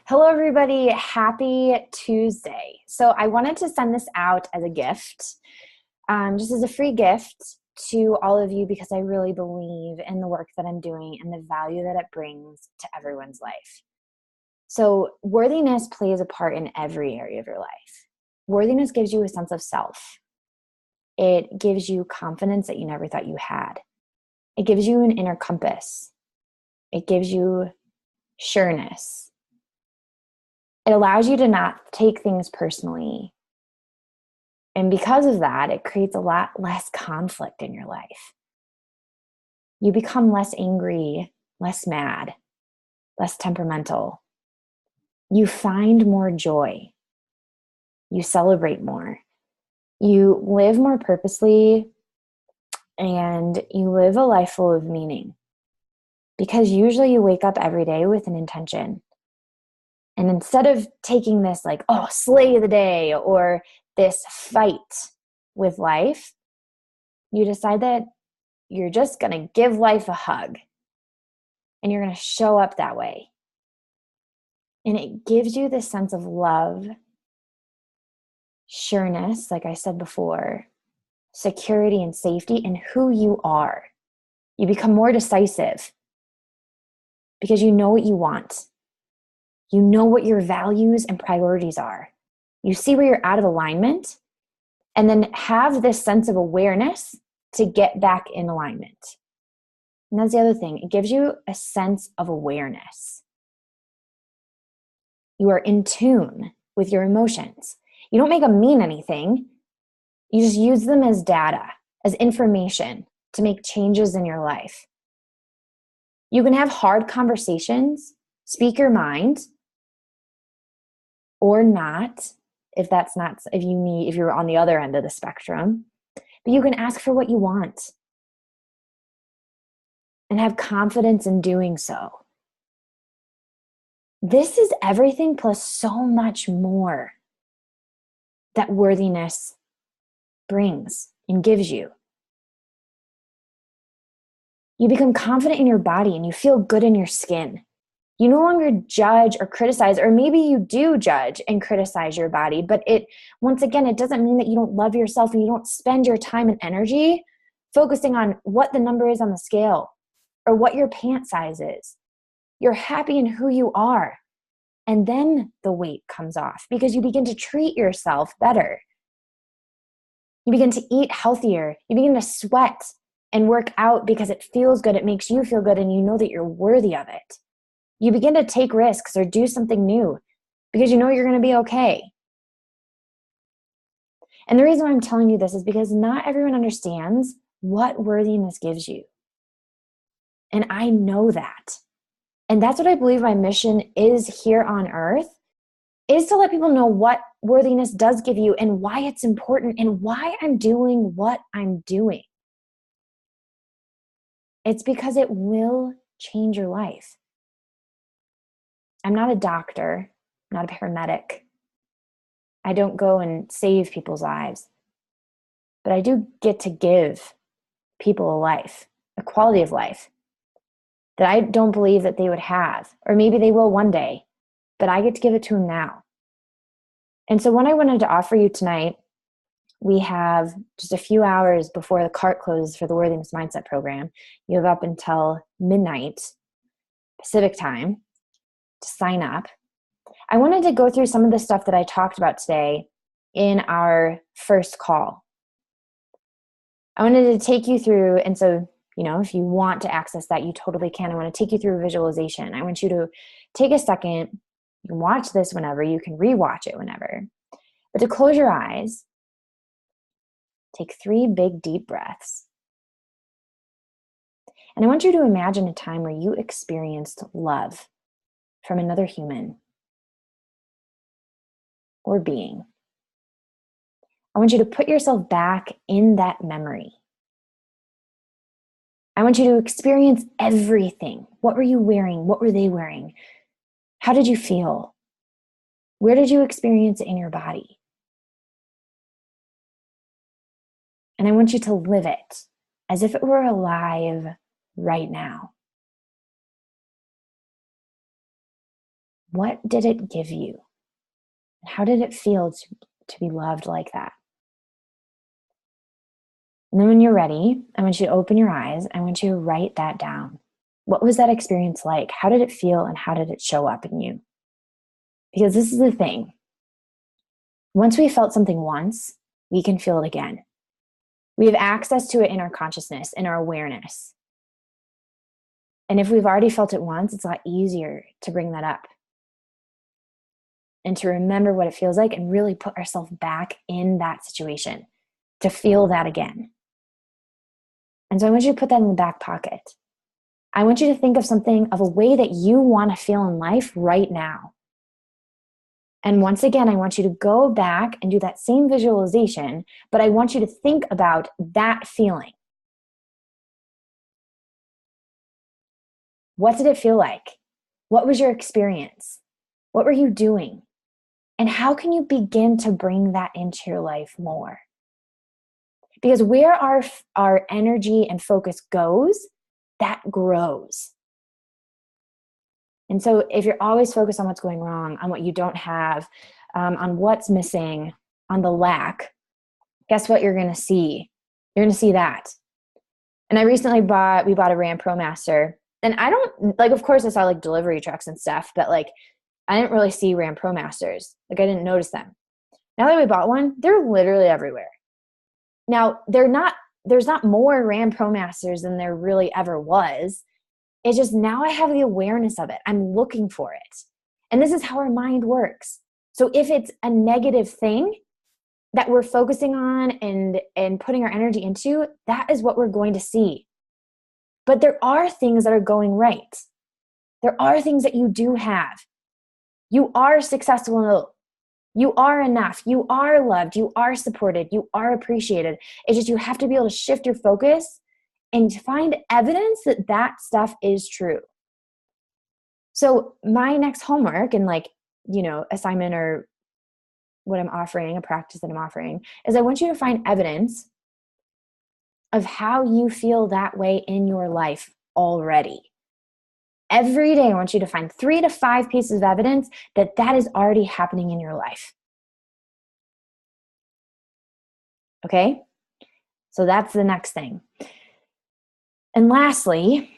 Hello, everybody. Happy Tuesday. So I wanted to send this out as a gift, just as a free gift to all of you because I really believe in the work that I'm doing and the value that it brings to everyone's life. So worthiness plays a part in every area of your life. Worthiness gives you a sense of self. It gives you confidence that you never thought you had. It gives you an inner compass. It gives you sureness. It allows you to not take things personally. And because of that, it creates a lot less conflict in your life. You become less angry, less mad, less temperamental. You find more joy. You celebrate more. You live more purposely, and you live a life full of meaning. Because usually you wake up every day with an intention. And instead of taking this like, oh, slay the day, or this fight with life, you decide that you're just going to give life a hug. And you're going to show up that way. And it gives you this sense of love, sureness, like I said before, security and safety in who you are. You become more decisive because you know what you want. You know what your values and priorities are. You see where you're out of alignment, and then have this sense of awareness to get back in alignment. And that's the other thing. It gives you a sense of awareness. You are in tune with your emotions. You don't make them mean anything. You just use them as data, as information to make changes in your life. You can have hard conversations, speak your mind, or not, if you're on the other end of the spectrum. But you can ask for what you want and have confidence in doing so. This is everything plus so much more that worthiness brings and gives you. You become confident in your body and you feel good in your skin. You no longer judge or criticize, or maybe you do judge and criticize your body, but once again, it doesn't mean that you don't love yourself and you don't spend your time and energy focusing on what the number is on the scale or what your pant size is. You're happy in who you are. And then the weight comes off because you begin to treat yourself better. You begin to eat healthier. You begin to sweat and work out because it feels good. It makes you feel good and you know that you're worthy of it. You begin to take risks or do something new because you know you're going to be okay. And the reason why I'm telling you this is because not everyone understands what worthiness gives you. And I know that. And that's what I believe my mission is here on earth, is to let people know what worthiness does give you and why it's important and why I'm doing what I'm doing. It's because it will change your life. I'm not a doctor, I'm not a paramedic. I don't go and save people's lives. But I do get to give people a life, a quality of life that I don't believe that they would have. Or maybe they will one day, but I get to give it to them now. And so what I wanted to offer you tonight, we have just a few hours before the cart closes for the Worthiness Mindset program. You have up until midnight Pacific time to sign up. I wanted to go through some of the stuff that I talked about today in our first call. I wanted to take you through, and so, if you want to access that, you totally can. I want to take you through a visualization. I want you to take a second, you can watch this whenever, you can rewatch it whenever, but to close your eyes, take 3 big deep breaths. And I want you to imagine a time where you experienced love from another human or being. I want you to put yourself back in that memory. I want you to experience everything. What were you wearing? What were they wearing? How did you feel? Where did you experience it in your body? And I want you to live it as if it were alive right now. What did it give you? How did it feel to be loved like that? And then when you're ready, I want you to open your eyes. I want you to write that down. What was that experience like? How did it feel and how did it show up in you? Because this is the thing. Once we felt something once, we can feel it again. We have access to it in our consciousness, in our awareness. And if we've already felt it once, it's a lot easier to bring that up and to remember what it feels like and really put ourselves back in that situation to feel that again. And so I want you to put that in the back pocket. I want you to think of something, of a way that you want to feel in life right now. And once again, I want you to go back and do that same visualization, but I want you to think about that feeling. What did it feel like? What was your experience? What were you doing? And how can you begin to bring that into your life more? Because where our energy and focus goes, that grows. And so if you're always focused on what's going wrong, on what you don't have, on what's missing, on the lack, guess what you're going to see? You're going to see that. And I recently we bought a Ram ProMaster. And I don't, like, of course I saw like delivery trucks and stuff, but like, I didn't really see Ram ProMasters. Like, I didn't notice them. Now that we bought one, they're literally everywhere. Now, there's not more Ram ProMasters than there really ever was. It's just now I have the awareness of it. I'm looking for it. And this is how our mind works. So if it's a negative thing that we're focusing on and putting our energy into, that is what we're going to see. But there are things that are going right. There are things that you do have. You are successful. You are enough. You are loved. You are supported. You are appreciated. It's just you have to be able to shift your focus and find evidence that that stuff is true. So my next homework and assignment or what I'm offering, a practice that I'm offering, is I want you to find evidence of how you feel that way in your life already. Every day, I want you to find 3 to 5 pieces of evidence that that is already happening in your life. Okay? So that's the next thing. And lastly,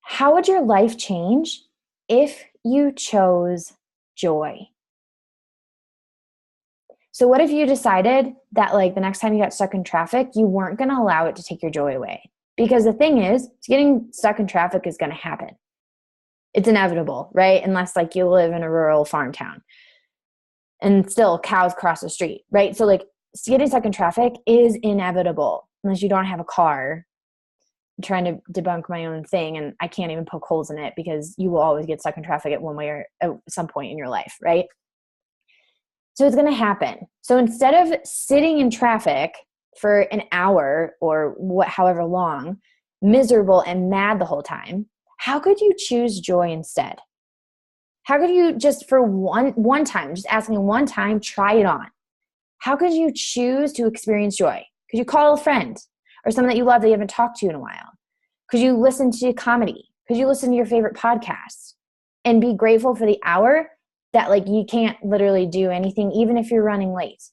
how would your life change if you chose joy? So what if you decided that like the next time you got stuck in traffic, you weren't going to allow it to take your joy away? Because the thing is, getting stuck in traffic is going to happen. It's inevitable, right? Unless like you live in a rural farm town and still cows cross the street, right? So like getting stuck in traffic is inevitable unless you don't have a car. I'm trying to debunk my own thing and I can't even poke holes in it because you will always get stuck in traffic at one way or at some point in your life, right? So it's going to happen. So instead of sitting in traffic for an hour or however long, miserable and mad the whole time, how could you choose joy instead? How could you just for one time, just asking one time, try it on? How could you choose to experience joy? Could you call a friend or someone that you love that you haven't talked to in a while? Could you listen to comedy? Could you listen to your favorite podcast and be grateful for the hour that like you can't literally do anything, even if you're running late?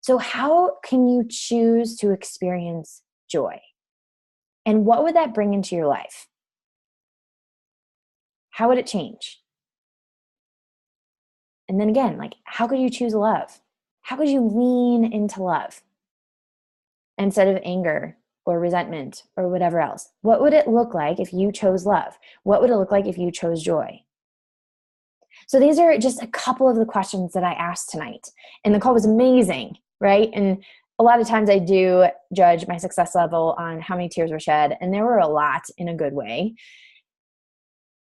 So how can you choose to experience joy? And what would that bring into your life? How would it change? And then again, like, how could you choose love? How could you lean into love instead of anger or resentment or whatever else? What would it look like if you chose love? What would it look like if you chose joy? So these are just a couple of the questions that I asked tonight. And the call was amazing, right? And a lot of times I do judge my success level on how many tears were shed. And there were a lot in a good way.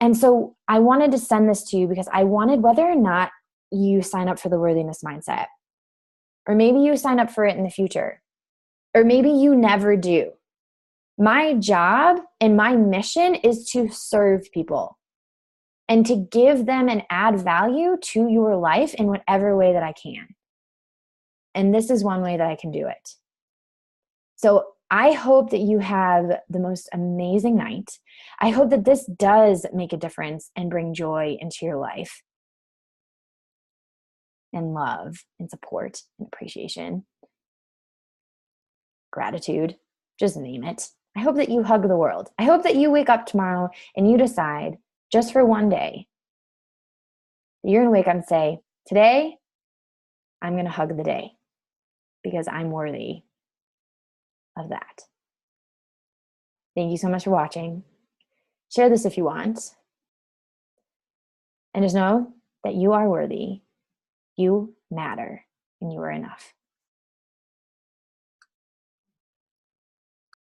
And so I wanted to send this to you because I wanted, whether or not you sign up for the Worthiness Mindset, or maybe you sign up for it in the future, or maybe you never do. My job and my mission is to serve people and to give them and add value to your life in whatever way that I can. And this is one way that I can do it. So I hope that you have the most amazing night. I hope that this does make a difference and bring joy into your life, and love and support and appreciation, gratitude, just name it. I hope that you hug the world. I hope that you wake up tomorrow and you decide, just for one day, that you're going to wake up and say, today, I'm going to hug the day because I'm worthy of that. Thank you so much for watching. Share this if you want. And just know that you are worthy, you matter, and you are enough.